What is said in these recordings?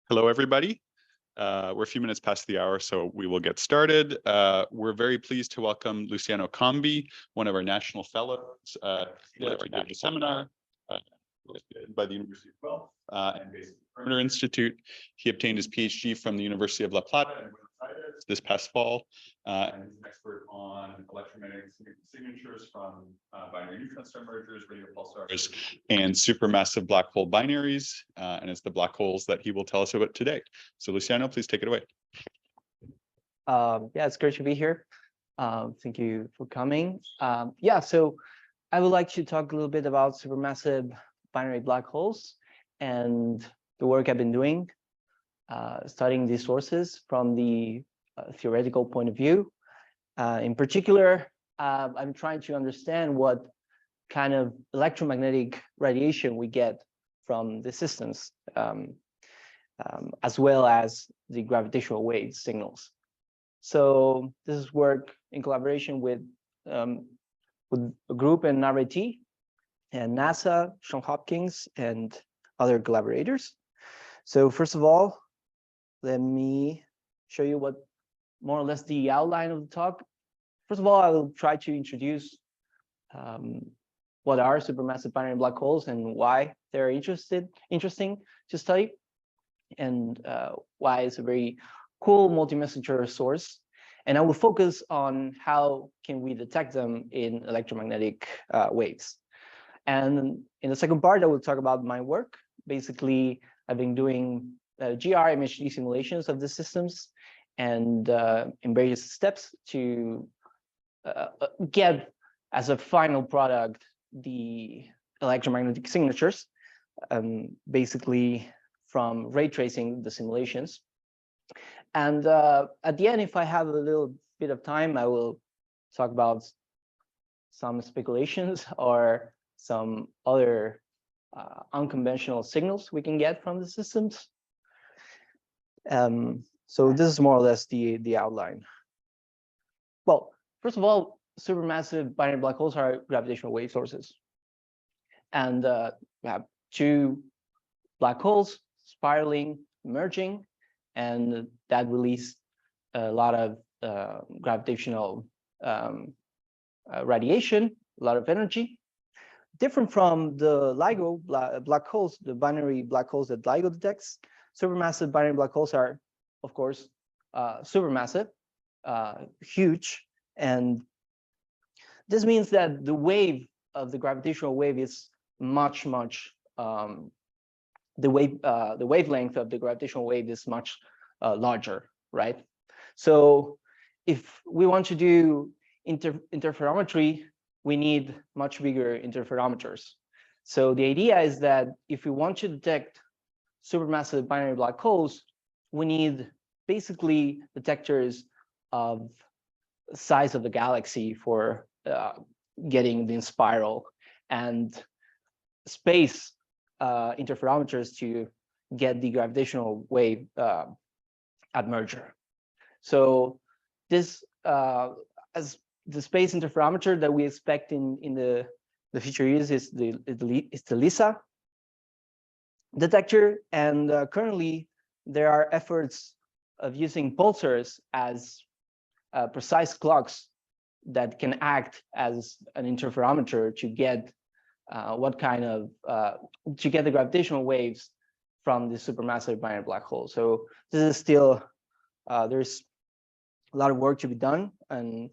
Hello, everybody. We're a few minutes past the hour, so we will get started. We're very pleased to welcome Luciano Combi, one of our national fellows, to the seminar by the University of Guelph and based at the Perimeter Institute. He obtained his PhD from the University of La Plata in Buenos Aires this past fall, and is an expert on electromagnetic signatures from binary neutron star mergers, radio pulsars, and supermassive black hole binaries. And it's the black holes that he will tell us about today. So Luciano, please take it away. Yeah, it's great to be here. Thank you for coming. So I would like to talk a little bit about supermassive binary black holes and the work I've been doing, studying these sources from the theoretical point of view. In particular, I'm trying to understand what kind of electromagnetic radiation we get from the systems, as well as the gravitational wave signals. So this is work in collaboration with a group in RIT and NASA, Johns Hopkins, and other collaborators. So first of all, let me show you what more or less the outline of the talk. First of all, I will try to introduce what are supermassive binary black holes and why they're interesting to study, and why it's a very cool multi-messenger source. And I will focus on how can we detect them in electromagnetic waves. And in the second part, I will talk about my work. Basically, I've been doing GR MHD simulations of the systems and in various steps to get as a final product the electromagnetic signatures, basically from ray tracing the simulations. And at the end, if I have a little bit of time, I will talk about some speculations or some other unconventional signals we can get from the systems. So this is more or less the outline. Well, first of all, supermassive binary black holes are gravitational wave sources. And we have two black holes spiraling, merging, and that release a lot of gravitational radiation, a lot of energy. Different from the LIGO black holes, the binary black holes that LIGO detects, supermassive binary black holes are, of course, supermassive, huge, and this means that the wave of the gravitational wave is much the wavelength of the gravitational wave is much larger, right? So if we want to do interferometry, we need much bigger interferometers. So the idea is that if we want to detect supermassive binary black holes, we need basically detectors of the size of the galaxy for getting the spiral, and space interferometers to get the gravitational wave at merger. So this as the space interferometer that we expect in the future years is the LISA detector, and currently there are efforts of using pulsars as precise clocks that can act as an interferometer to get to get the gravitational waves from the supermassive binary black hole. So this is still there's a lot of work to be done, and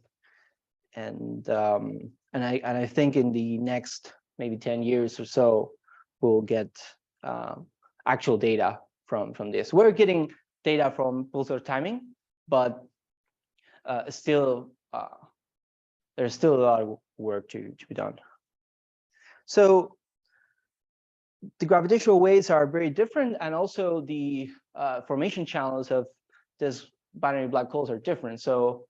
I think in the next maybe 10 years or so we'll get actual data from this. We're getting data from pulsar timing, but still there's still a lot of work to be done. So the gravitational waves are very different, and also the formation channels of this binary black holes are different. So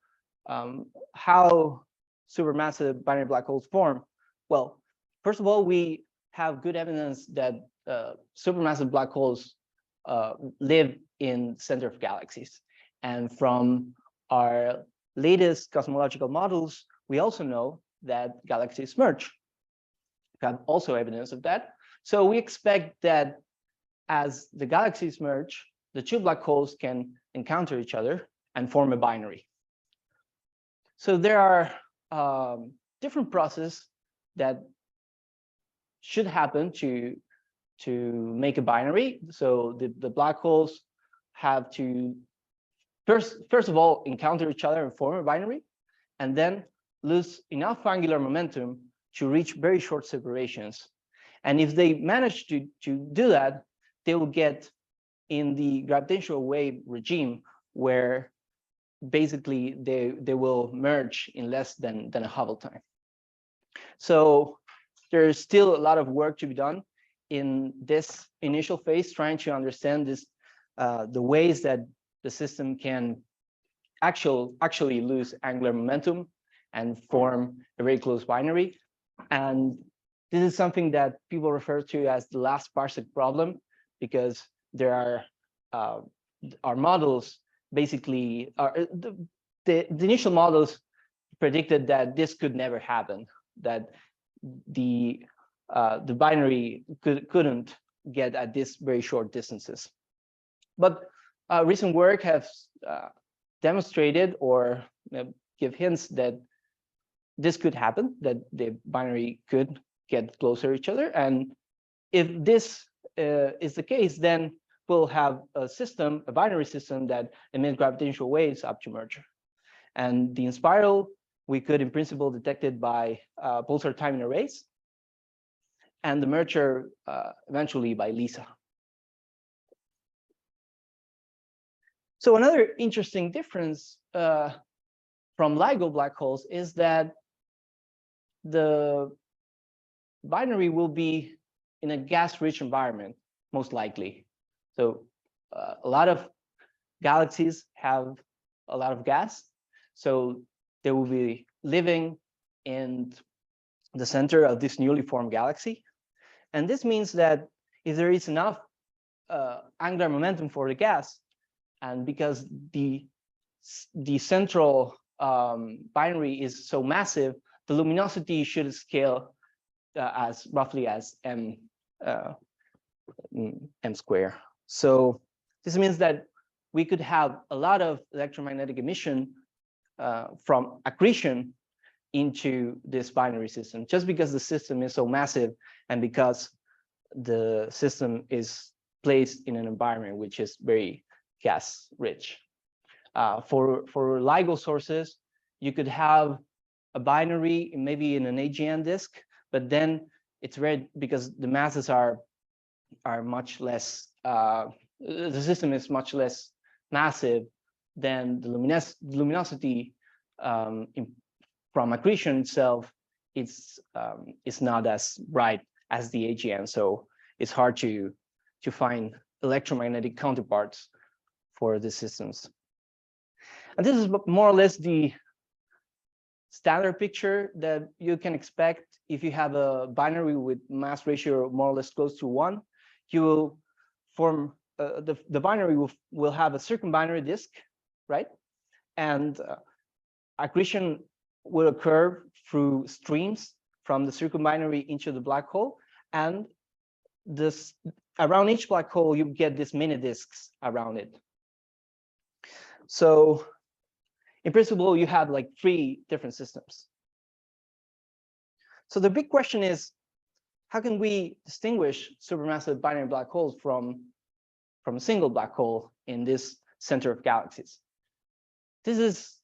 how supermassive binary black holes form? Well, first of all, we have good evidence that supermassive black holes live in center of galaxies, and from our latest cosmological models, we also know that galaxies merge. We have also evidence of that. So we expect that as the galaxies merge, the two black holes can encounter each other and form a binary. So there are different processes that should happen to make a binary. So the black holes have to first of all encounter each other and form a binary, and then lose enough angular momentum to reach very short separations. And if they manage to do that, they will get in the gravitational wave regime, where basically they will merge in less than a Hubble time. So there's still a lot of work to be done in this initial phase, trying to understand this, the ways that the system can actually lose angular momentum and form a very close binary. And this is something that people refer to as the last parsec problem, because there are our models basically are the initial models predicted that this could never happen, that the binary couldn't get at this very short distances. But recent work has demonstrated or give hints that this could happen, that the binary could get closer to each other. And if this is the case, then we'll have a system, a binary system that emits gravitational waves up to merger. And the in-spiral, we could in principle detect it by pulsar timing arrays, and the merger eventually by LISA. So another interesting difference from LIGO black holes is that the binary will be in a gas-rich environment, most likely. So a lot of galaxies have a lot of gas, so they will be living in the center of this newly formed galaxy. And this means that if there is enough angular momentum for the gas, and because the central binary is so massive, the luminosity should scale as roughly as m square. So this means that we could have a lot of electromagnetic emission from accretion into this binary system, just because the system is so massive and because the system is placed in an environment which is very gas rich. For LIGO sources, you could have a binary maybe in an AGN disk, but then it's rare because the masses are much less, the system is much less massive than the luminosity from accretion itself. It's not as bright as the AGN, so it's hard to find electromagnetic counterparts for the systems. And this is more or less the standard picture that you can expect if you have a binary with mass ratio more or less close to 1. You will form the binary will have a circumbinary disk, right? And accretion will occur through streams from the circumbinary into the black hole, and this around each black hole you get these mini disks around it. So in principle, you have like 3 different systems. So the big question is, how can we distinguish supermassive binary black holes from a single black hole in this center of galaxies? This is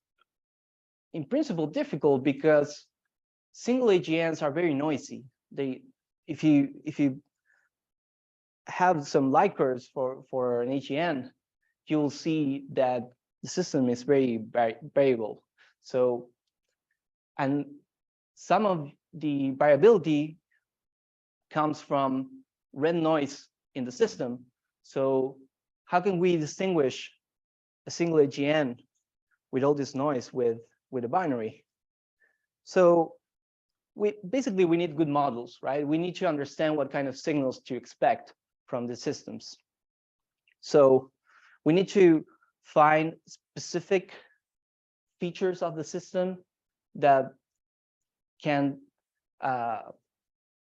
in principle difficult because single AGNs are very noisy. If you have some light curves for an AGN, you will see that the system is very variable. So, and some of the variability comes from red noise in the system. So how can we distinguish a single AGN with all this noise with a binary? So we need good models, right? We need to understand what kind of signals to expect from the systems. So we need to find specific features of the system that can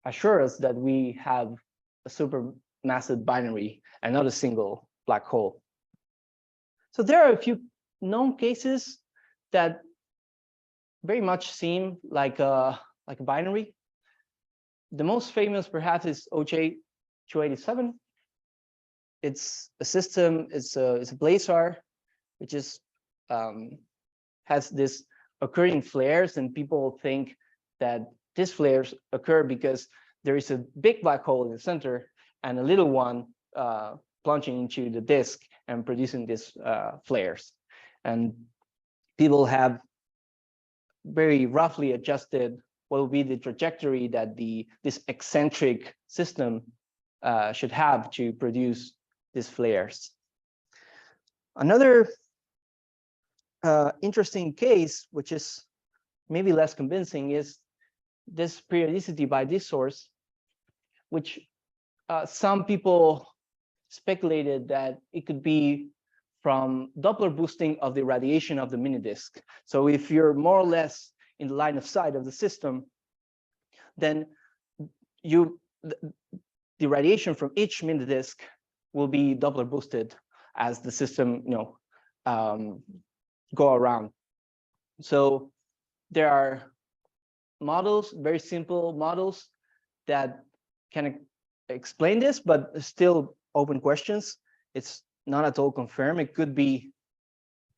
assure us that we have a supermassive binary and not a single black hole. So there are a few known cases that very much seem like a binary. The most famous perhaps is OJ287. It's a system, it's a blazar, which is has this occurring flares, and people think that these flares occur because there is a big black hole in the center and a little one plunging into the disk and producing these flares. And people have very roughly adjusted what will be the trajectory that this eccentric system should have to produce these flares. Another interesting case, which is maybe less convincing, is this periodicity by this source, which some people speculated that it could be from Doppler boosting of the radiation of the mini disk. So if you're more or less in the line of sight of the system, then the radiation from each mini disk will be Doppler boosted as the system, go around. So there are models, very simple models, that can explain this, but still open questions. It's not at all confirmed. It could be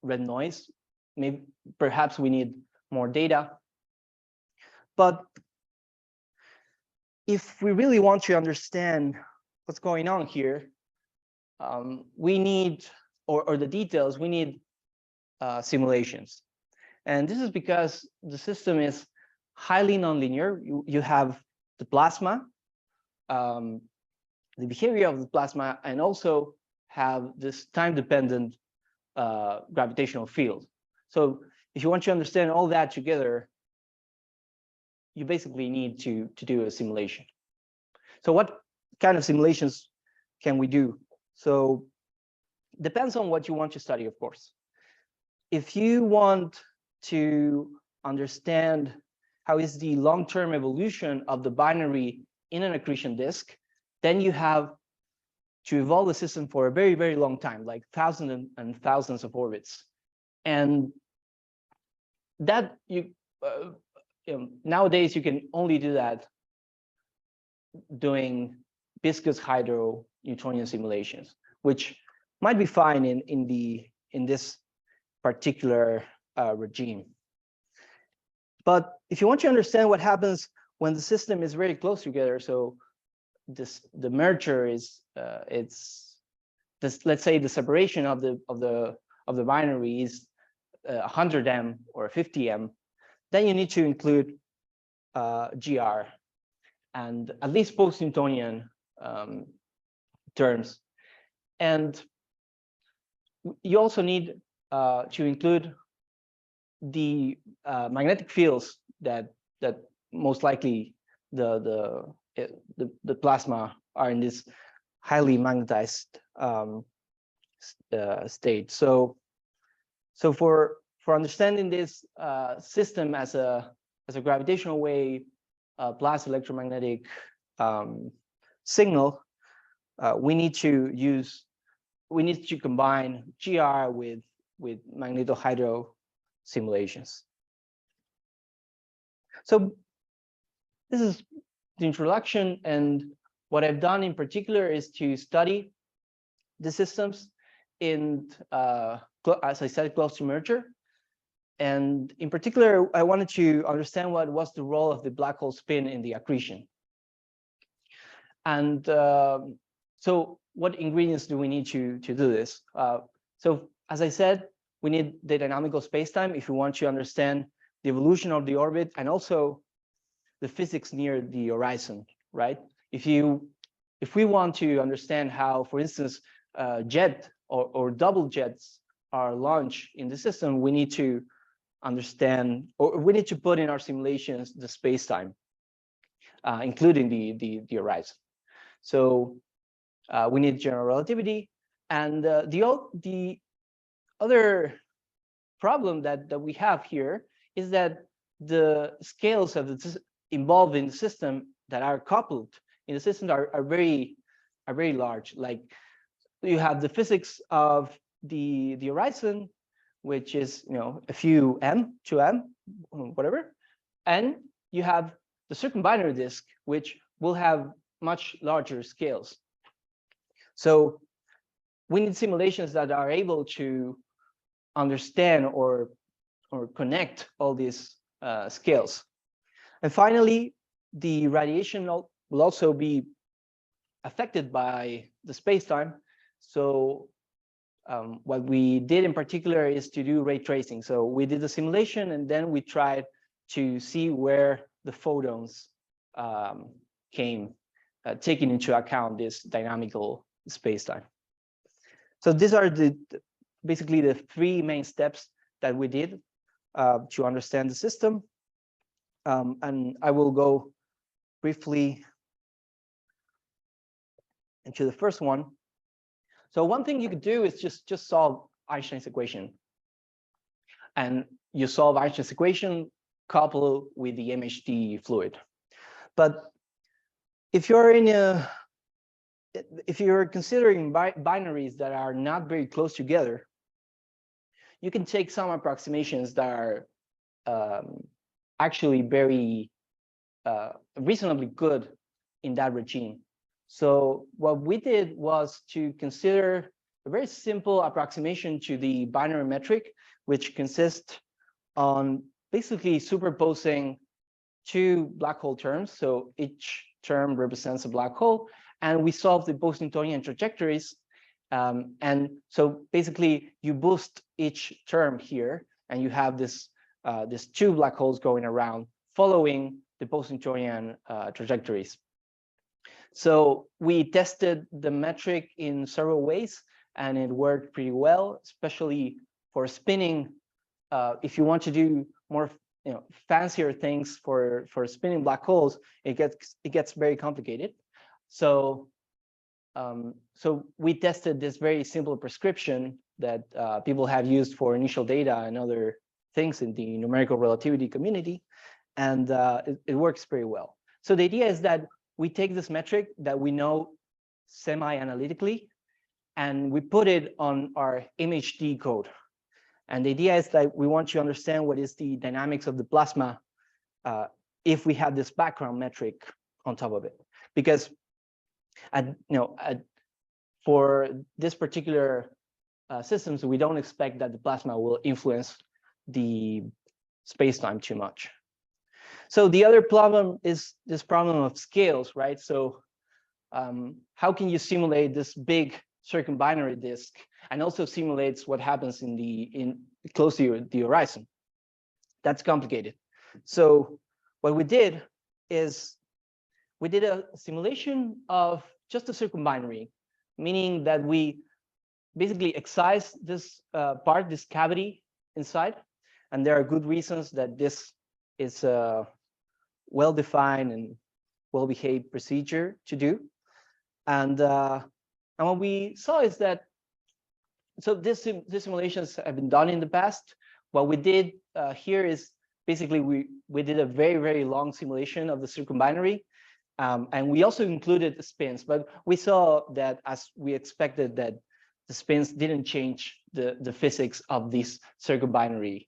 red noise. Maybe perhaps we need more data. But if we really want to understand what's going on here, we need, or the details, we need simulations. And this is because the system is highly nonlinear. You have the plasma, the behavior of the plasma, and also have this time-dependent gravitational field. So if you want to understand all that together, you basically need to do a simulation. So what kind of simulations can we do? So depends on what you want to study, of course. If you want to understand how is the long-term evolution of the binary in an accretion disk, then you have to evolve the system for a very, very long time, like thousands and thousands of orbits. And that nowadays you can only do that doing viscous hydro Newtonian simulations, which might be fine in this particular regime. But if you want to understand what happens when the system is very close together, so the merger is let's say the separation of the binary is 100 m or 50 m, then you need to include GR and at least post-Newtonian terms. And you also need to include the magnetic fields that most likely the plasma are in this highly magnetized state. So for understanding this system as a gravitational wave plus electromagnetic signal, we need to combine GR with magnetohydro simulations. So this is the introduction, and what I've done in particular is to study the systems in, as I said, close to merger. And in particular, I wanted to understand what was the role of the black hole spin in the accretion. And so what ingredients do we need to do this? So as I said, we need the dynamical spacetime if we want to understand the evolution of the orbit and also the physics near the horizon, right? If we want to understand how, for instance, jet or double jets are launched in the system, we need to understand, or we need to put in our simulations the spacetime, including the horizon. So we need general relativity, and the other problem that we have here is that the scales of the involved in the system that are coupled in the system are very large. Like you have the physics of the horizon, which is a few m, 2m, whatever, and you have the circumbinary disk, which will have much larger scales. So we need simulations that are able to understand or connect all these scales. And finally, the radiation will also be affected by the space-time. So what we did in particular is to do ray tracing. So we did the simulation, and then we tried to see where the photons came, taking into account this dynamical space-time. So these are basically the three main steps that we did to understand the system. And I will go briefly into the first one. So one thing you could do is just solve Einstein's equation. And you solve Einstein's equation coupled with the MHD fluid. But if you're considering binaries that are not very close together, you can take some approximations that are actually very reasonably good in that regime. So what we did was to consider a very simple approximation to the binary metric, which consists on basically superposing two black hole terms. So each term represents a black hole, and we solve the Bose-Newtonian trajectories. And so basically you boost each term here, and you have this two black holes going around following the Bose-Newtonian trajectories. So we tested the metric in several ways, and it worked pretty well, especially for spinning. If you want to do more fancier things for spinning black holes, it gets very complicated. So so we tested this very simple prescription that people have used for initial data and other things in the numerical relativity community, and it works pretty well. So the idea is that we take this metric that we know semi-analytically, and we put it on our MHD code. And the idea is that we want to understand what is the dynamics of the plasma if we have this background metric on top of it. Because for this particular systems, we don't expect that the plasma will influence the space-time too much. So the other problem is this problem of scales, right? So how can you simulate this big circumbinary disk and also simulates what happens in close to the horizon? That's complicated. So what we did is we did a simulation of just a circumbinary, meaning that we basically excise this part, this cavity inside, and there are good reasons that this is a well-defined and well-behaved procedure to do. And what we saw is that, so these simulations have been done in the past. What we did here is basically we did a very, very long simulation of the circumbinary. And we also included the spins, but we saw that, as we expected, that the spins didn't change the physics of this circumbinary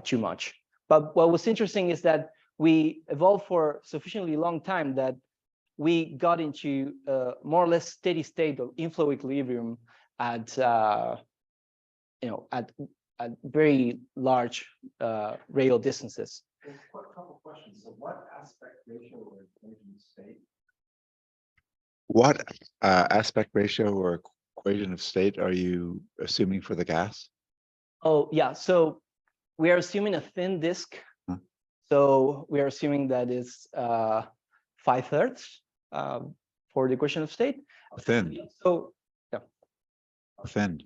too much. But what was interesting is that we evolved for sufficiently long time that we got into more or less steady state of inflow equilibrium at at very large radial distances. A couple questions. So what aspect ratio or equation of state? What aspect ratio or equation of state are you assuming for the gas? Oh, yeah. So we are assuming a thin disk. Huh. So we are assuming that it's 5/3 for the equation of state. Thin. So yeah. Thin.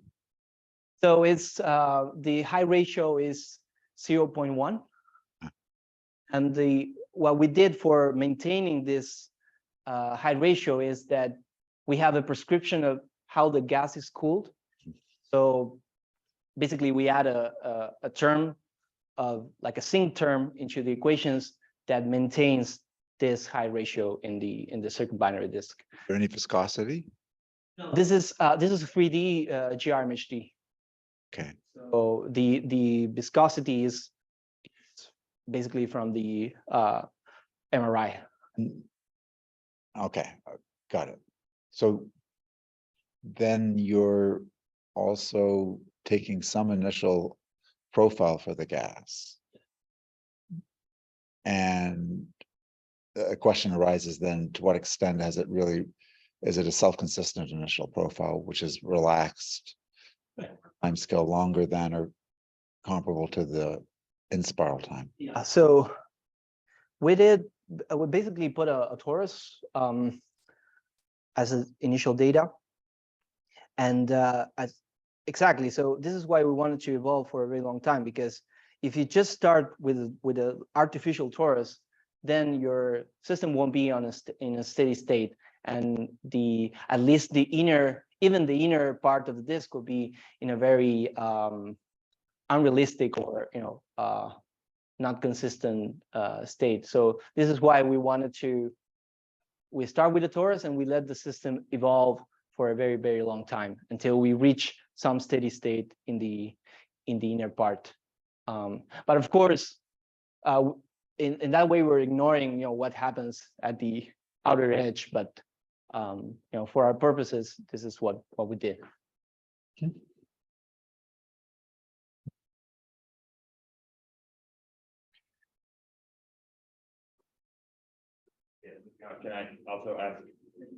So it's the high ratio is 0.1. And what we did for maintaining this high ratio is that we have a prescription of how the gas is cooled. So basically we add a term of like a sinc term into the equations that maintains this high ratio in the circumbinary disk. Is there any viscosity? This is 3D GRMHD. Okay, So the viscosity is basically from the MRI. okay, got it. So then you're also taking some initial profile for the gas. And a question arises then, to what extent has it really, is it a self-consistent initial profile, which is relaxed, time scale longer than or comparable to the in-spiral time? Yeah. So we basically put a torus as an initial data, and exactly. So this is why we wanted to evolve for a very long time, because if you just start with an artificial torus, then your system won't be in a steady state, and at least even the inner part of the disk will be in a very unrealistic or not consistent state. So this is why we start with the torus and we let the system evolve for a very, very long time until we reach some steady state in the inner part. But of course, in that way, we're ignoring what happens at the outer edge. But for our purposes, this is what we did. Okay. Can I also ask,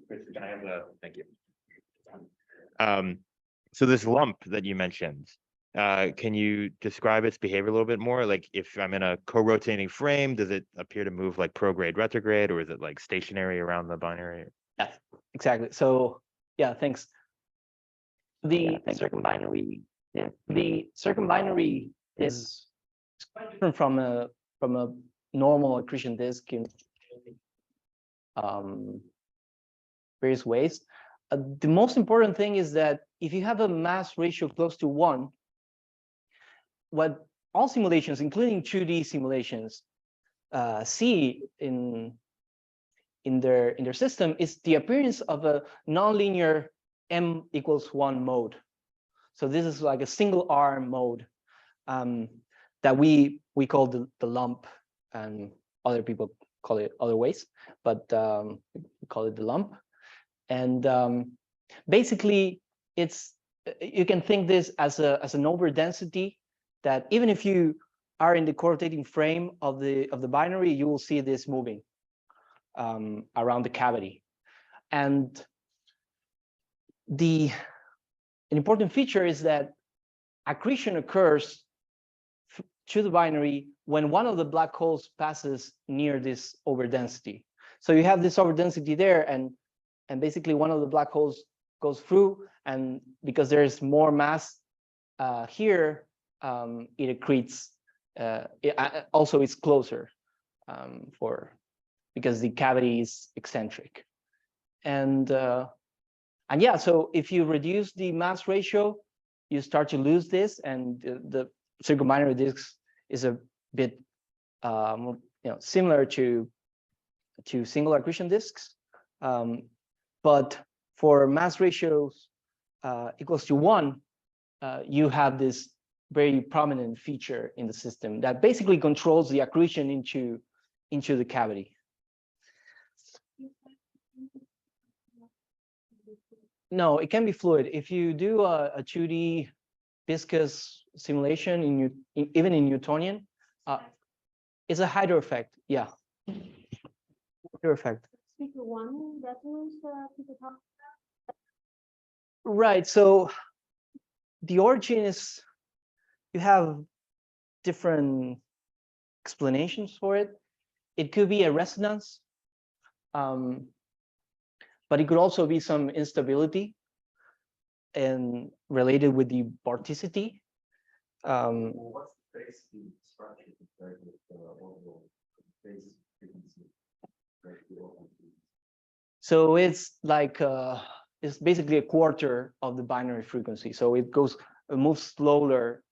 Chris, can I have thank you. So this lump that you mentioned, can you describe its behavior a little bit more? Like if I'm in a co-rotating frame, does it appear to move like prograde, retrograde, or is it like stationary around the binary? Yes, exactly. So yeah, thanks. The circumbinary is quite different from a normal accretion disk in various ways. The most important thing is that if you have a mass ratio close to 1, what all simulations, including 2D simulations, see in their system is the appearance of a nonlinear m = 1 mode. So this is like a single arm mode that we call the lump, and other people call it other ways, but we call it the lump. And basically, you can think this as an overdensity that even if you are in the co-rotating frame of the binary, you will see this moving around the cavity. And an important feature is that accretion occurs to the binary when one of the black holes passes near this overdensity. So you have this overdensity there, and basically one of the black holes goes through, and because there's more mass here, it accretes. Also, it's closer because the cavity is eccentric, and yeah. So if you reduce the mass ratio, you start to lose this, and the circumbinary disks is a bit similar to single accretion disks, but for mass ratios equals to 1, you have this very prominent feature in the system that basically controls the accretion into the cavity. No, it can be fluid. If you do a 2D viscous simulation even in Newtonian, it's a hydro effect. Yeah, hydro effect. Right. So the origin is, you have different explanations for it. It could be a resonance, but it could also be some instability and related with the vorticity. What's the base structure compared with the overall base frequency? So it's like it's basically a quarter of the binary frequency. So it moves slower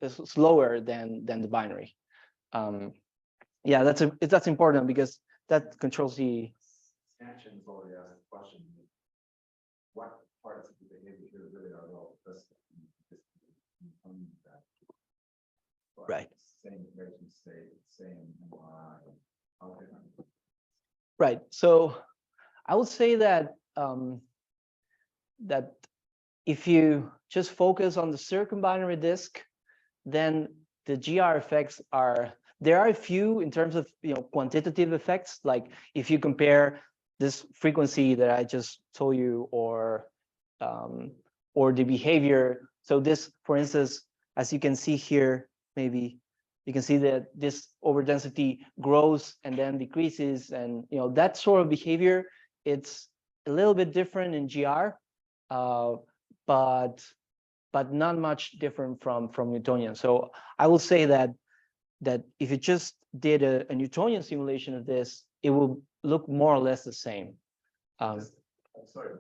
than the binary. Yeah, that's important because that controls the. Sanctions already asked a question. What parts of the base just confirm that. But Right. Same equation state, same MRI. How different? Right. So I would say that that if you just focus on the circumbinary disk, then the GR effects there are a few in terms of quantitative effects, like if you compare this frequency that I just told you or the behavior. So this, for instance, as you can see here, maybe you can see that this overdensity grows and then decreases, and that sort of behavior, it's a little bit different in GR, but not much different from Newtonian. So I will say that if you just did a Newtonian simulation of this, it will look more or less the same. I'm sorry,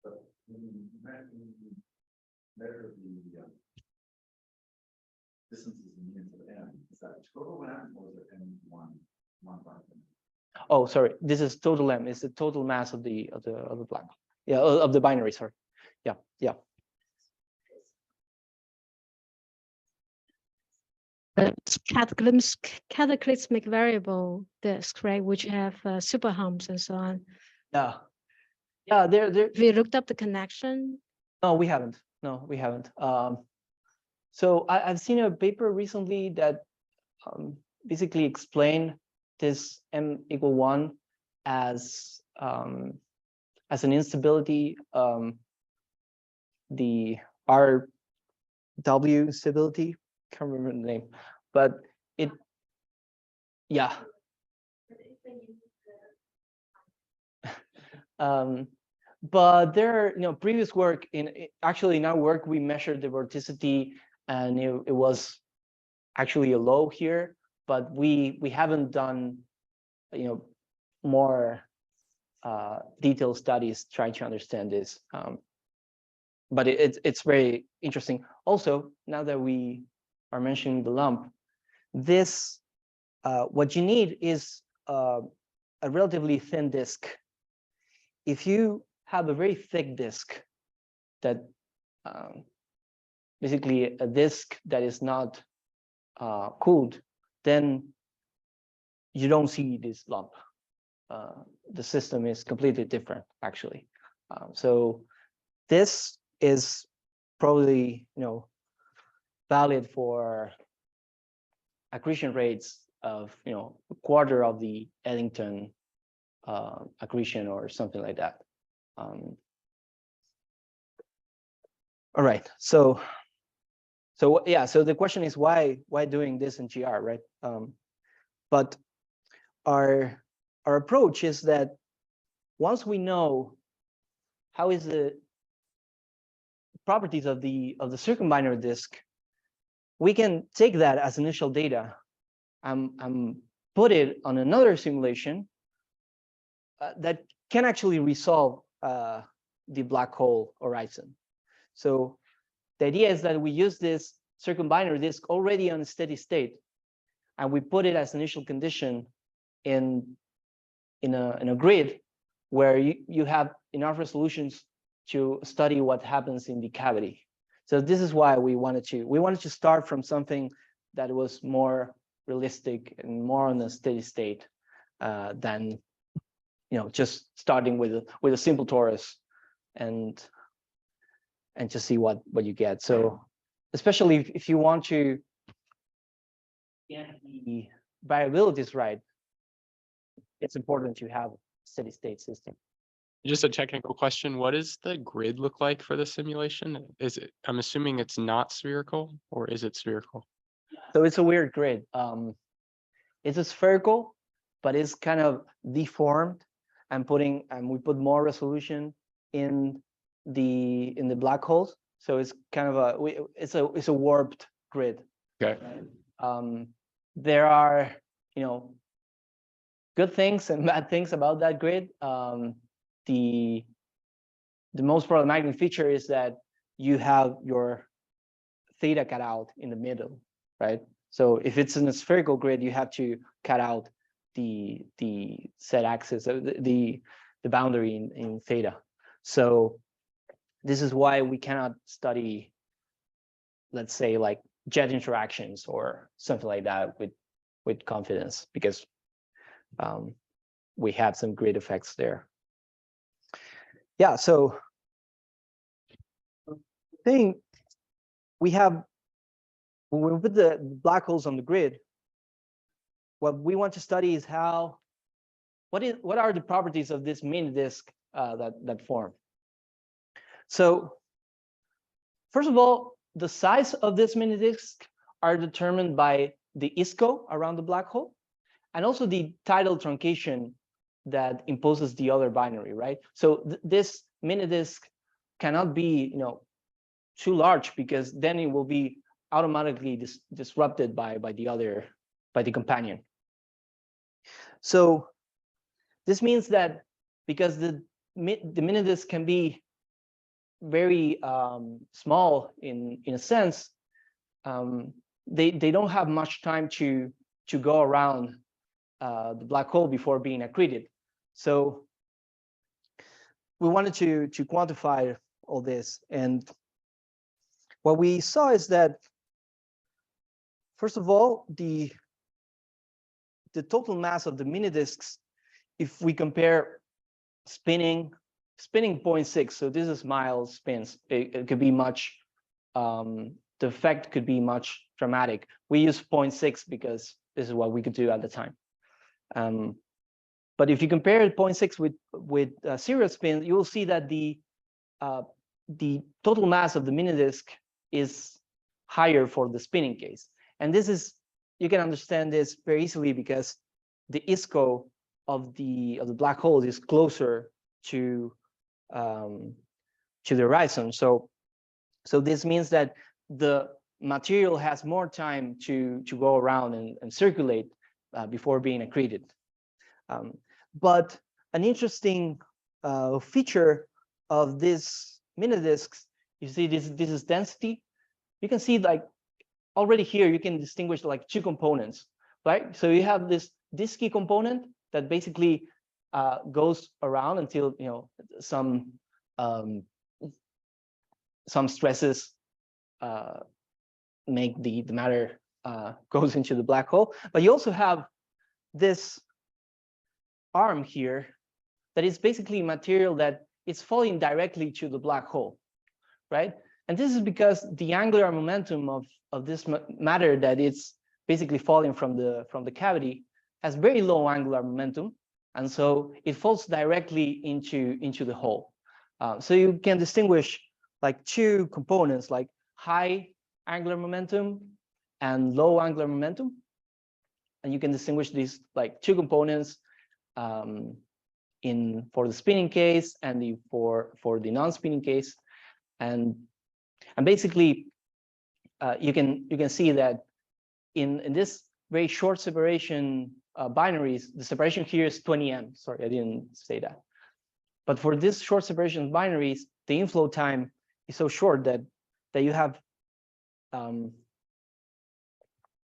but when you measure the distances in units of n, is that total m or is it n1 function? Oh, sorry, this is total M. It's the total mass of the black, yeah, of the binary. Sorry, yeah. It's cataclysmic variable disks, right, which have super humps and so on. Yeah. There. Have you looked up the connection? No, we haven't. So I've seen a paper recently that basically explained this M equal 1 as an instability, the RW stability. Can't remember the name, but yeah. But there are previous work in our work we measured the vorticity, and it was actually a low here, but we haven't done more detailed studies trying to understand this, but it's very interesting. Also, now that we are mentioning the lump, this what you need is a relatively thin disk. If you have a very thick disk, that basically a disk that is not cooled, then you don't see this lump. The system is completely different, actually. So this is probably valid for accretion rates of a quarter of the Eddington accretion or something like that. All right, so yeah, so the question is why doing this in GR, right? But our approach is that once we know how is the properties of the circumbinary disk, we can take that as initial data and put it on another simulation that can actually resolve the black hole horizon. So the idea is that we use this circumbinary disk already on a steady state, and we put it as initial condition in a grid where you have enough resolutions to study what happens in the cavity. So this is why we wanted to start from something that was more realistic and more on a steady state than just starting with a simple torus and just see what you get. So especially if you want to get the variabilities right, it's important to have a steady state system. Just a technical question. What does the grid look like for the simulation? I'm assuming it's not spherical, or is it spherical? So it's a weird grid. It's a spherical, but it's kind of deformed, and we put more resolution in the black holes. So it's kind of it's a warped grid. Okay. There are good things and bad things about that grid. The most problematic feature is that you have your theta cut out in the middle, right? So if it's in a spherical grid, you have to cut out the z axis, the boundary in theta. So This is why we cannot study, let's say, like jet interactions or something like that with confidence, because we have some grid effects there. Yeah, so thing we have, when we put the black holes on the grid, what we want to study is how, what are the properties of this mini disk that form. So first of all, the size of this mini disk are determined by the ISCO around the black hole, and also the tidal truncation that imposes the other binary, right? So this mini disk cannot be, you know, too large, because then it will be automatically disrupted by the companion. So this means that because the mini disk can be very small in a sense, they don't have much time to go around the black hole before being accreted. So we wanted to quantify all this, and what we saw is that, first of all, the total mass of the mini disks, if we compare spinning 0.6, so this is mild spins, it could be much, the effect could be much dramatic. We use 0.6 because this is what we could do at the time. But if you compare 0.6 with serial spin, you will see that the total mass of the mini disk is higher for the spinning case. And this is, you can understand this very easily because the ISCO of the black hole is closer to the horizon. So this means that the material has more time to go around and circulate before being accreted. But an interesting feature of this mini disks, you see this is density. You can see, like, already here you can distinguish like two components, right? So you have this disky component that basically goes around until, you know, some stresses make the matter goes into the black hole. But you also have this arm here that is basically material that is falling directly to the black hole, right? And this is because the angular momentum of this matter that it's basically falling from the cavity has very low angular momentum, and so it falls directly into the hole. So you can distinguish like two components, like high angular momentum and low angular momentum, and you can distinguish these like two components for the spinning case and for the non-spinning case, and basically you can see that in this very short separation binaries, the separation here is 20 m. Sorry, I didn't say that. But for this short separation binaries, the inflow time is so short that you have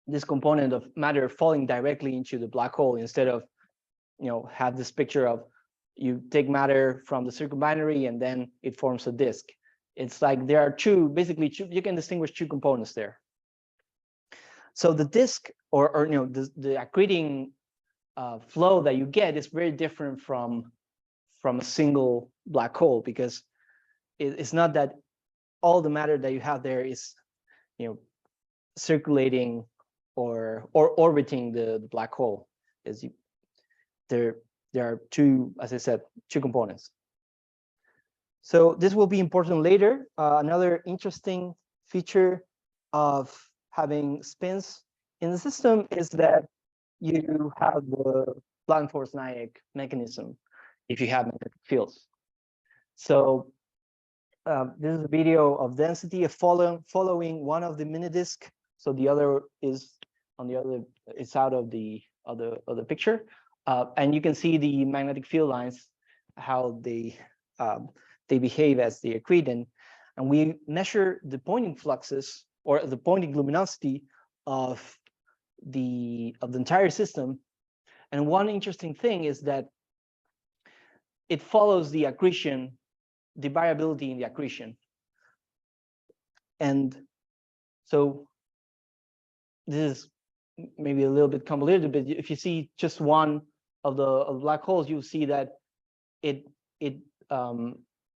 this component of matter falling directly into the black hole, instead of, you know, have this picture of you take matter from the circumbinary and then it forms a disk. It's like there are basically two, you can distinguish two components there. So the disk or you know, the accreting flow that you get is very different from a single black hole, because it's not that all the matter that you have there is, you know, circulating or orbiting the black hole. There are two, as I said, two components. So this will be important later. Another interesting feature of having spins in the system is that you have the Blunt-Force-Nyack mechanism if you have magnetic fields. So this is a video of density of following one of the mini disk. So the other is on the other, it's out of the other picture. And you can see the magnetic field lines, how they behave as they accrete, and we measure the Poynting fluxes or the Poynting luminosity of the entire system. And one interesting thing is that it follows the accretion the variability in the accretion. And so this is maybe a little bit convoluted, but if you see just one of the black holes, you'll see that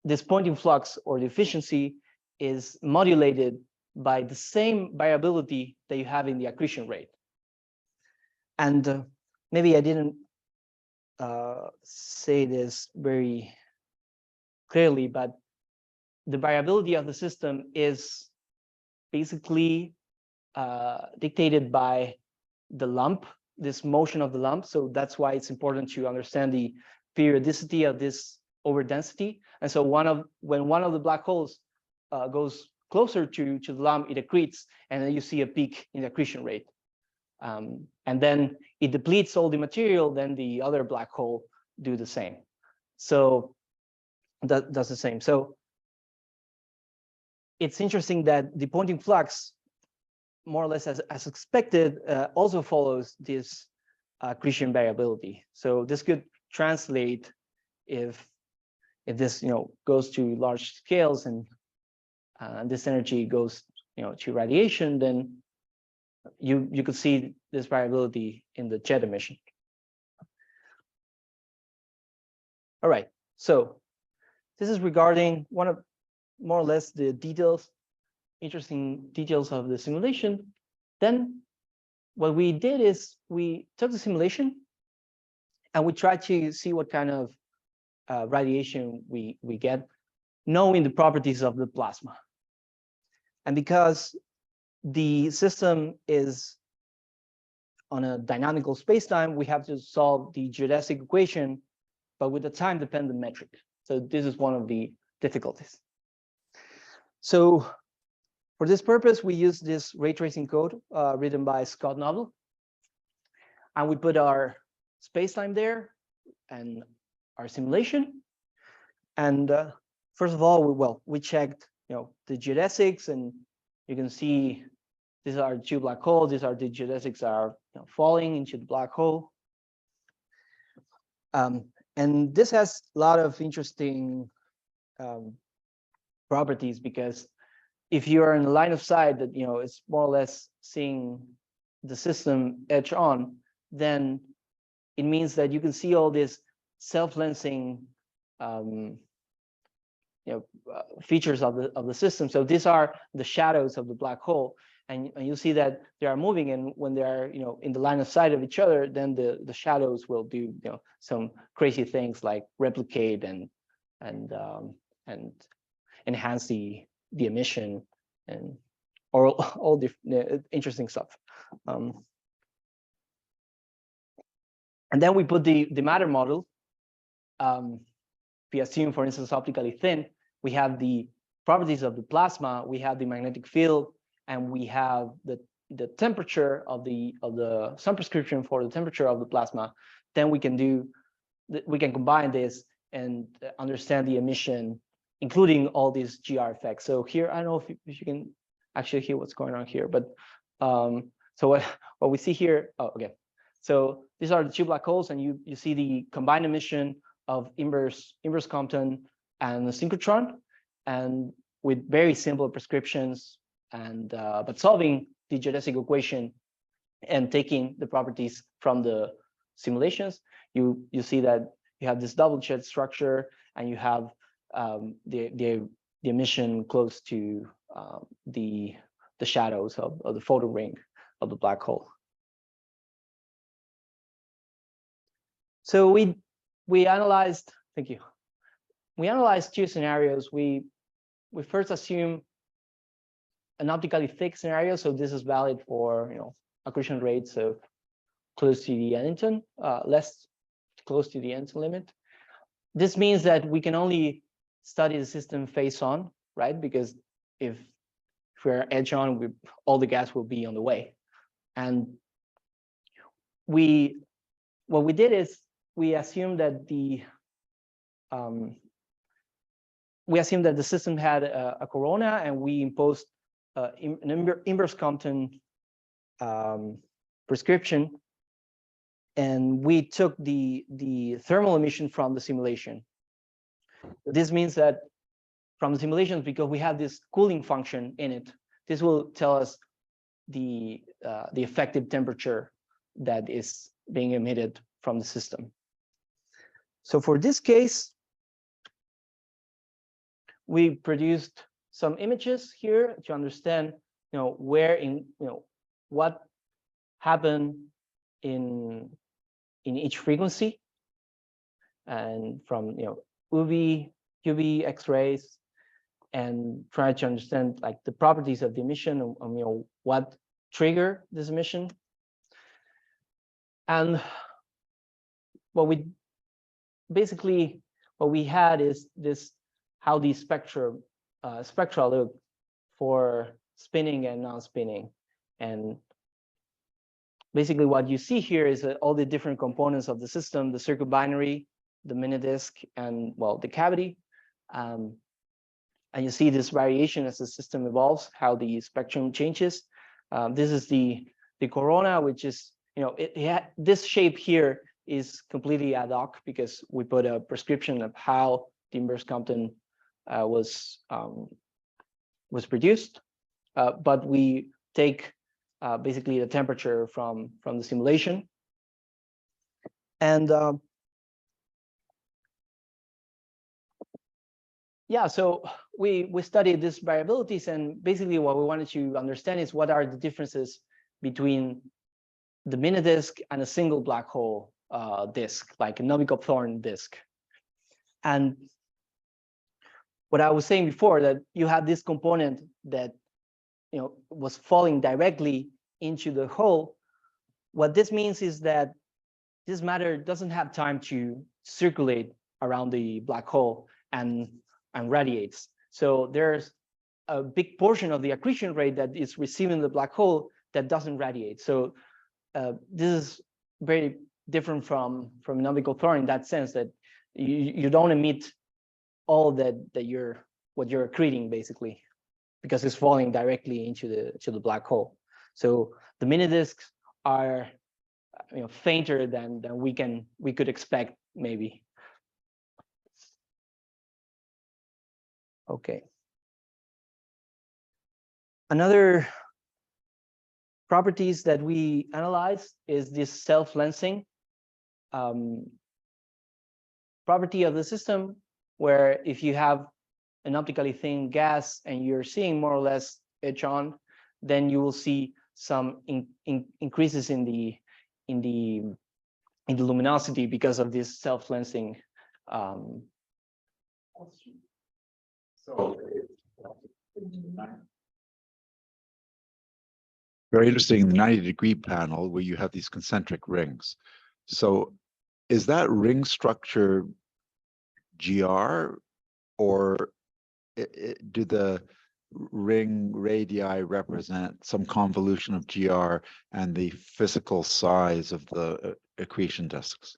this Poynting flux or the efficiency is modulated by the same variability that you have in the accretion rate. And maybe I didn't say this very clearly, but the variability of the system is basically dictated by the lump, this motion of the lump. So that's why it's important to understand the periodicity of this overdensity. And so when one of the black holes goes closer to the lump, it accretes, and then you see a peak in the accretion rate. And then it depletes all the material, then the other black hole do the same. So that does the same. So it's interesting that the Poynting flux, more or less as expected, also follows this accretion variability. So this could translate if this goes to large scales and this energy goes to radiation, then you could see this variability in the jet emission. All right, so this is regarding one of more or less the interesting details of the simulation. Then what we did is we took the simulation and we tried to see what kind of radiation we get, knowing the properties of the plasma. And because the system is on a dynamical spacetime, we have to solve the geodesic equation, but with a time-dependent metric. So this is one of the difficulties. So for this purpose, we use this ray tracing code written by Scott Noble. And we put our spacetime there and our simulation. And first of all, we checked the geodesics, and you can see these are two black holes. These are the geodesics are falling into the black hole. And this has a lot of interesting properties, because if you're in a line of sight that it's more or less seeing the system edge on, then it means that you can see all this self-lensing features of the system. So these are the shadows of the black hole, and you see that they are moving, and when they are in the line of sight of each other, then the shadows will do some crazy things like replicate and enhance the emission and all the interesting stuff. And then we put the matter model. We assume, for instance, optically thin, we have the properties of the plasma, we have the magnetic field, and we have the temperature of some prescription for the temperature of the plasma. Then we can combine this and understand the emission, including all these GR effects. So here, I don't know if you can actually hear what's going on here, but so what we see here, okay. So these are the two black holes, and you see the combined emission of inverse Compton and the synchrotron, and with very simple prescriptions, and but solving the geodesic equation and taking the properties from the simulations, you see that you have this double jet structure, and you have the emission close to the shadows of the photo ring of the black hole. So we analyzed, thank you. We analyzed two scenarios. We first assume an optically thick scenario. So this is valid for accretion rates of close to the Eddington, less close to the Eddington limit. This means that we can only study the system face on, right? Because if we're edge on, all the gas will be on the way. And what we did is we assumed that the system had a corona, and we imposed an inverse Compton prescription, and we took the thermal emission from the simulation. This means that from the simulations, because we have this cooling function in it, this will tell us the effective temperature that is being emitted from the system. So for this case, we produced some images here to understand, where in, what happened in each frequency, and from UV, UV, X-rays, and try to understand like the properties of the emission and what trigger this emission. And what we had is this, how the spectra look for spinning and non-spinning. And basically what you see here is all the different components of the system, the circuit binary, the mini disk, and well, the cavity. And you see this variation as the system evolves, how the spectrum changes. This is the corona, which is, this shape here is completely ad hoc because we put a prescription of how the inverse Compton was produced, but we take basically the temperature from the simulation, and yeah, so we studied these variabilities, and basically what we wanted to understand is what are the differences between the mini disk and a single black hole disk, like a Novikov-Thorne disk. And what I was saying before, that you had this component that was falling directly into the hole. What this means is that this matter doesn't have time to circulate around the black hole and radiates. So there's a big portion of the accretion rate that is receiving the black hole that doesn't radiate. So this is very different from Novikov-Thorne in that sense, that you don't emit all what you're accreting basically, because it's falling directly into the black hole. So the mini disks are fainter than we could expect maybe. Okay. Another properties that we analyze is this self-lensing property of the system, where if you have an optically thin gas and you're seeing more or less edge on, then you will see some increases in the luminosity because of this self-lensing. Very interesting in the 90-degree panel where you have these concentric rings. So is that ring structure GR, or do the ring radii represent some convolution of GR and the physical size of the accretion disks?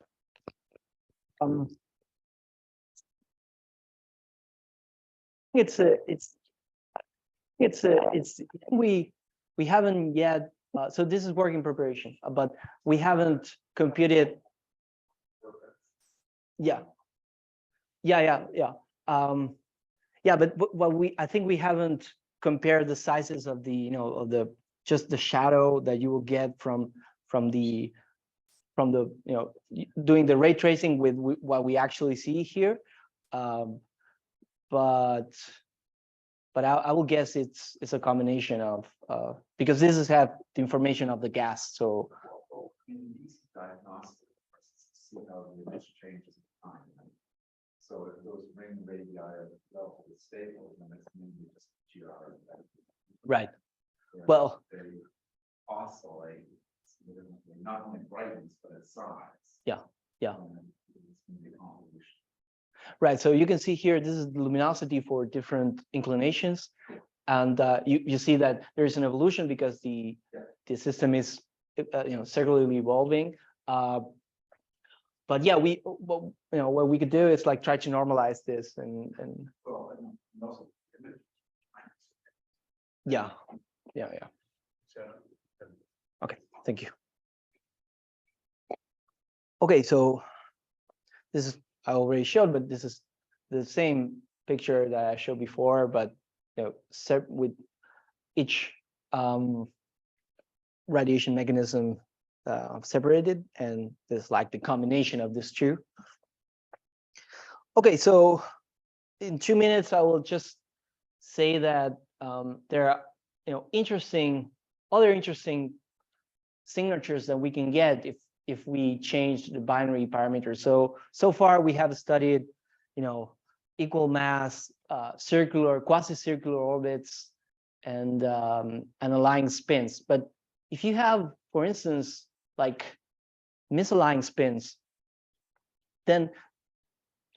We haven't yet, so this is work in preparation, but we haven't computed. Yeah, but I think we haven't compared the sizes of the just the shadow that you will get from the doing the ray tracing with what we actually see here, but I will guess it's a combination of because this is have the information of the gas. So in these diagnostics, see how the image changes in time. Right? So if those ring radii are relatively stable, then it's mainly just GR. right. Well, they oscillate significantly, not only in brightness but in size. Yeah. And it's going to be a convolution. Right, so you can see here, this is the luminosity for different inclinations, and you see that there's an evolution because the system is circularly evolving. But yeah, what we could do is like try to normalize this and Well, and also yeah. Okay, thank you. Okay, so this is I already showed, but this is the same picture that I showed before, but with each radiation mechanism separated, and there's like the combination of these two. Okay, so in 2 minutes, I will just say that there are other interesting signatures that we can get if we change the binary parameters. So far we have studied equal mass, circular, quasi-circular orbits, and aligned spins. But if you have, for instance, like misaligned spins, then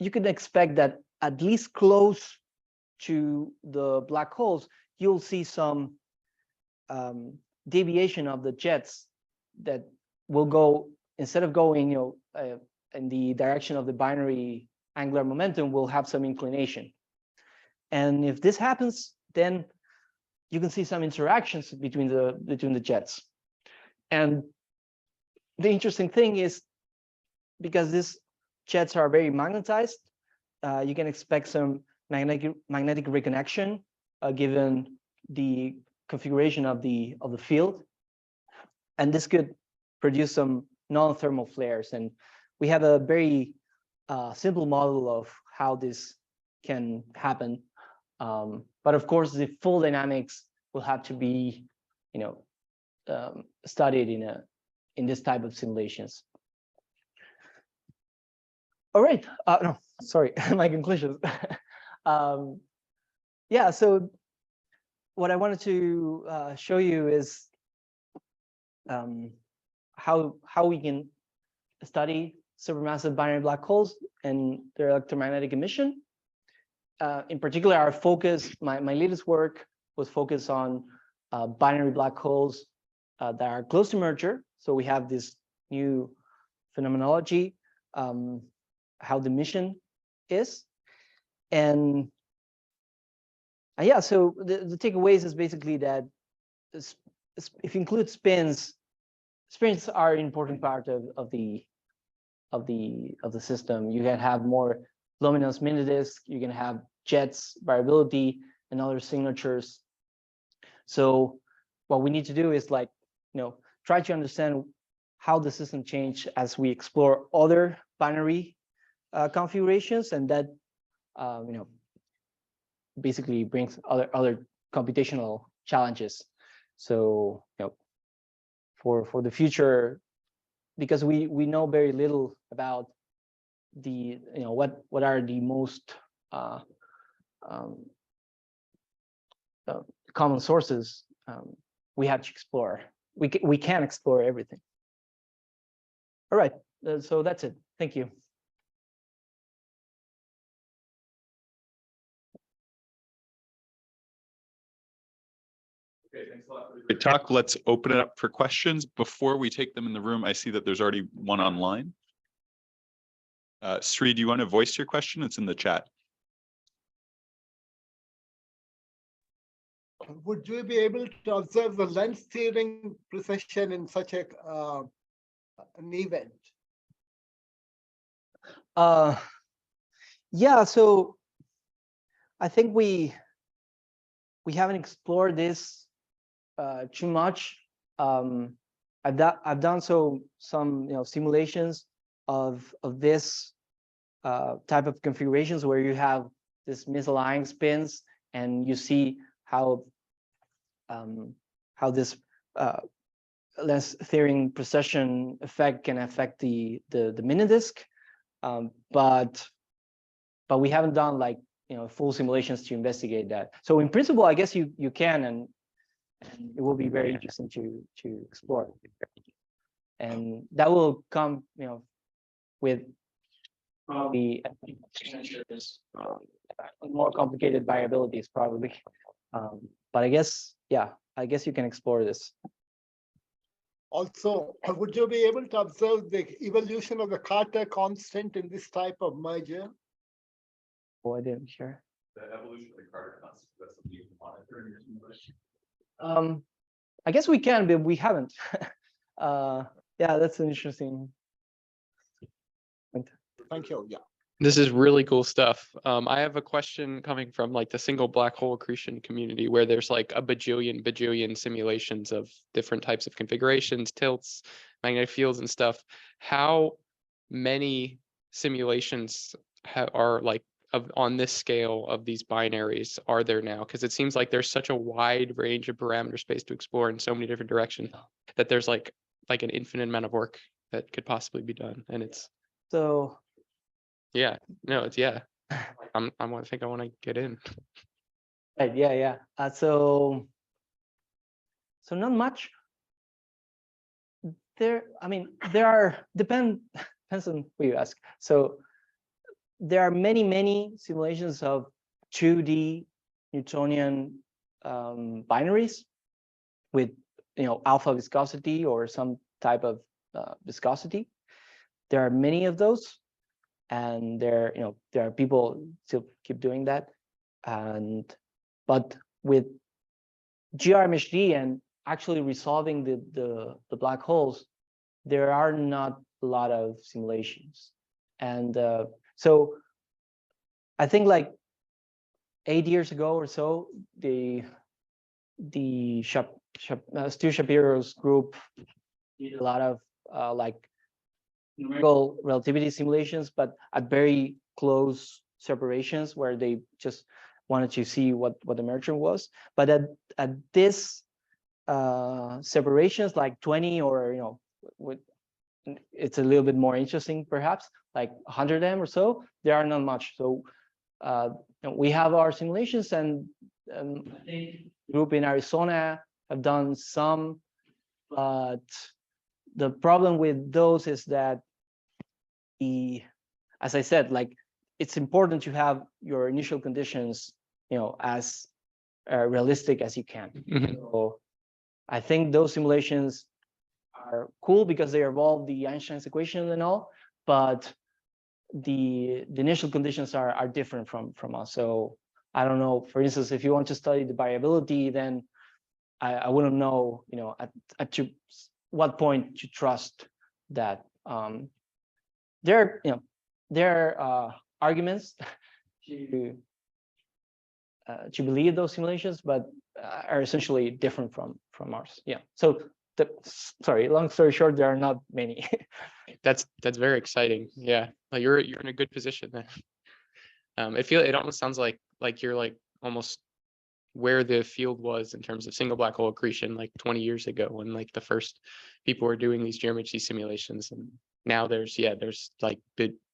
you could expect that at least close to the black holes, you'll see some deviation of the jets that will go, instead of going in the direction of the binary angular momentum, will have some inclination. And if this happens, then you can see some interactions between the jets. And the interesting thing is, because these jets are very magnetized, you can expect some magnetic reconnection given the configuration of the field, and this could produce some non-thermal flares. And we have a very simple model of how this can happen, but of course the full dynamics will have to be studied in this type of simulations. All right, no, sorry, my conclusions. Yeah, so what I wanted to show you is how we can study supermassive binary black holes and their electromagnetic emission. In particular, our focus, my latest work was focused on binary black holes that are close to merger. So we have this new phenomenology, how the emission is. And yeah, so the takeaways is basically that if you include spins are an important part of the system. You can have more luminous mini-disk, you can have jets, variability, and other signatures. So what we need to do is try to understand how the system changed as we explore other binary configurations, and that basically brings other computational challenges. So for the future, because we know very little about the what are the most common sources, we have to explore. We can explore everything. All right, so that's it. Thank you. Okay, thanks a lot for the great talk. Let's open it up for questions. Before we take them in the room, I see that there's already one online. Sri, do you want to voice your question? It's in the chat. Would you be able to observe the lens steering precession in such an event? Yeah, so I think we haven't explored this too much. I've done some simulations of this type of configurations where you have this misaligned spins, and you see how this lens steering precession effect can affect the mini-disk, but we haven't done full simulations to investigate that. So in principle, I guess you can, and it will be very interesting to explore. And that will come, with probably more complicated variabilities, probably. But I guess, yeah, I guess you can explore this. Also, would you be able to observe the evolution of the Carter constant in this type of merger? Oh, I didn't share. The evolution of the Carter constant, that's something you can monitor in your simulation. I guess we can, but we haven't. Yeah, that's an interesting point. Thank you. Yeah. This is really cool stuff. I have a question coming from like the single black hole accretion community where there's like a bajillion simulations of different types of configurations, tilts, magnetic fields and stuff. How many simulations are like on this scale of these binaries are there now? Because it seems like there's such a wide range of parameter space to explore in so many different directions that there's like an infinite amount of work that could possibly be done. And it's So yeah, no, it's yeah. I want to get in. right, yeah. So not much. I mean, there are depends on who you ask. So there are many simulations of 2D Newtonian binaries with alpha viscosity or some type of viscosity. There are many of those, and there are people still keep doing that. But with GRMHD and actually resolving the black holes, there are not a lot of simulations. And so I think like 8 years ago or so, the Stu Shapiro's group did a lot of like numerical relativity simulations, but at very close separations where they just wanted to see what the merger was. But at this separations like 20 or with it's a little bit more interesting perhaps like 100 M or so, there are not much. So we have our simulations, and I think group in Arizona have done some, but the problem with those is that as I said, like it's important to have your initial conditions as realistic as you can. So I think those simulations are cool because they involve the Einstein's equation and all, but the initial conditions are different from us. So I don't know, for instance, if you want to study the variability, then I wouldn't know, at what point to trust that. There are arguments to believe those simulations, but are essentially different from ours. Yeah. So sorry, long story short, there are not many. That's very exciting. Yeah, like you're in a good position there. It almost sounds like you're like almost where the field was in terms of single black hole accretion like 20 years ago, when like the first people were doing these geometry simulations, and now there's like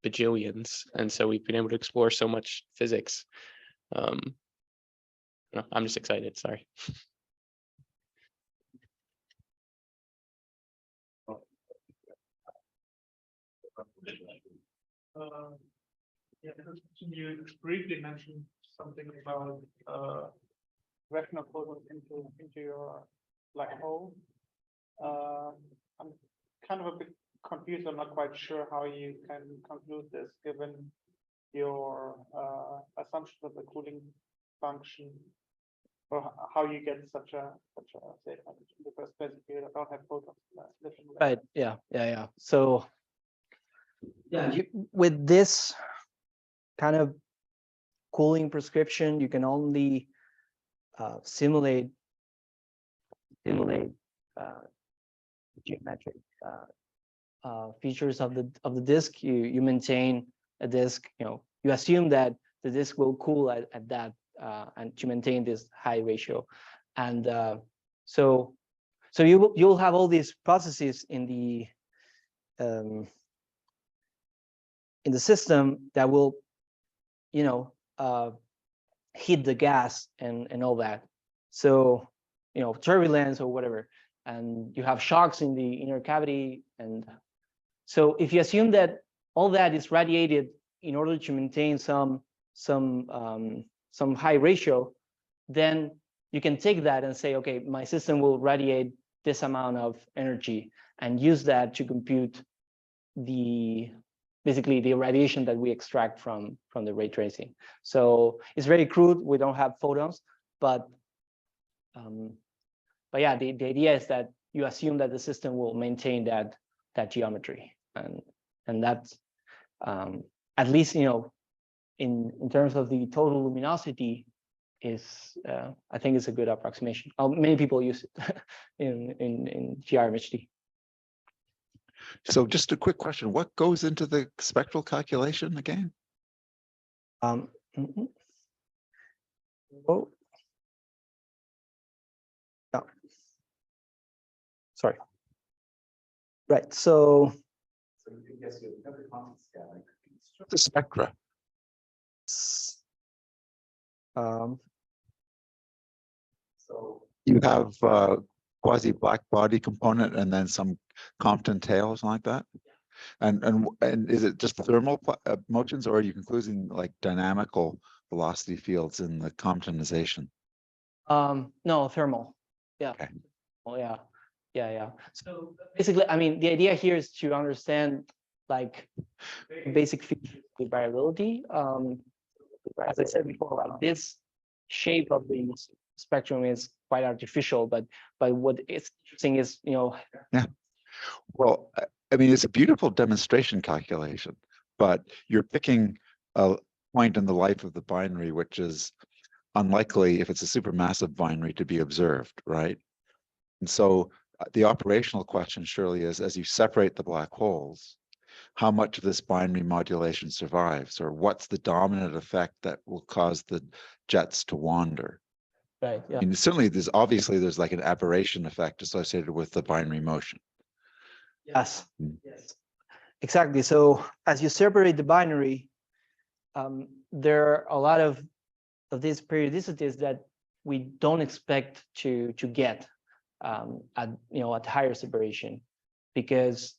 bajillions, and so we've been able to explore so much physics. No, I'm just excited. Sorry. Yeah, you briefly mentioned something about rational photons into your black hole. I'm kind of a bit confused. I'm not quite sure how you can conclude this, given your assumption of the cooling function, or how you get such a statement in the first place if you don't have photons. Right. Yeah. So yeah, with this kind of cooling prescription, you can only simulate geometric features of the disk. You maintain a disk. You assume that the disk will cool at that, and to maintain this high ratio, and so you'll have all these processes in the system that will heat the gas and all that. So turbulence or whatever, and you have shocks in the inner cavity. And so if you assume that all that is radiated in order to maintain some high ratio, then you can take that and say, okay, my system will radiate this amount of energy, and use that to compute basically the radiation that we extract from the ray tracing. So it's very crude. We don't have photons, but yeah, the idea is that you assume that the system will maintain that geometry, and that's at least, you know, in terms of the total luminosity, is I think it's a good approximation. Many people use it in GRMHD. So just a quick question, what goes into the spectral calculation again? Mhm. Oh. No. Sorry. Right, so So you can guess you have the context scattering. The spectra. um, So You have quasi black body component and then some Compton tail or something like that? And is it just thermal motions, or are you including like dynamical velocity fields in the Comptonization? no, thermal. Yeah. Okay. Oh, yeah. Yeah. So basically, I mean, the idea here is to understand like basic features of variability. As I said before, like this shape of the spectrum is quite artificial, but what is interesting is, you know. Yeah. Well, I mean, it's a beautiful demonstration calculation, but you're picking a point in the life of the binary, which is unlikely if it's a supermassive binary to be observed, right? And so the operational question surely is, as you separate the black holes, how much of this binary modulation survives, or what's the dominant effect that will cause the jets to wander? Right. Yeah. I mean, certainly there's like an aberration effect associated with the binary motion. Yes. Yes. Exactly. So as you separate the binary, there are a lot of these periodicities that we don't expect to get at higher separation, because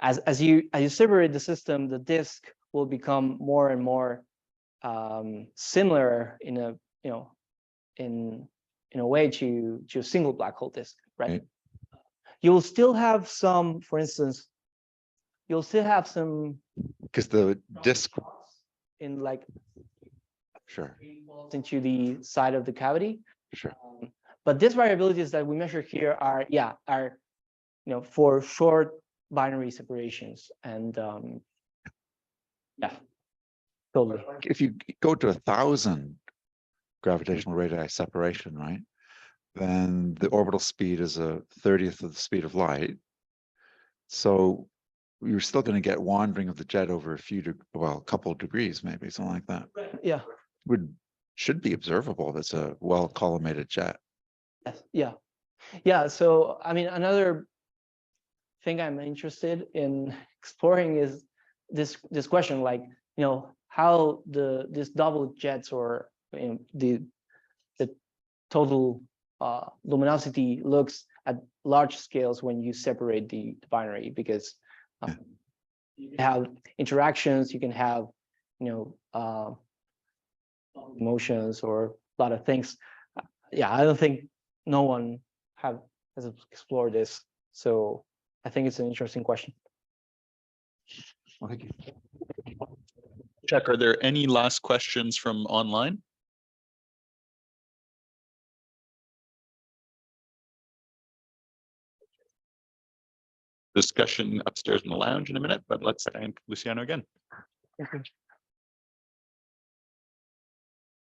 as you separate the system, the disk will become more and more similar in a in a way to a single black hole disk, right? Right. You'll still have some, for instance, you'll still have some Because the disk, in like sure, into the side of the cavity. sure. But these variabilities that we measure here are for short binary separations, and yeah, totally. If you go to 1,000 gravitational radii separation, right, then the orbital speed is a 30th of the speed of light. So you're still going to get wandering of the jet over a couple of degrees, maybe something like that. Yeah. Should be observable if it's a well collimated jet. Yes. Yeah. So I mean, another thing I'm interested in exploring is this question, like, how these double jets, or the total luminosity looks at large scales when you separate the binary, because you can have interactions, you can have motions, or a lot of things. Yeah, I don't think no one has explored this, so I think it's an interesting question. Well, thank you. Check, are there any last questions from online? Discussion upstairs in the lounge in a minute, but let's thank Luciano again.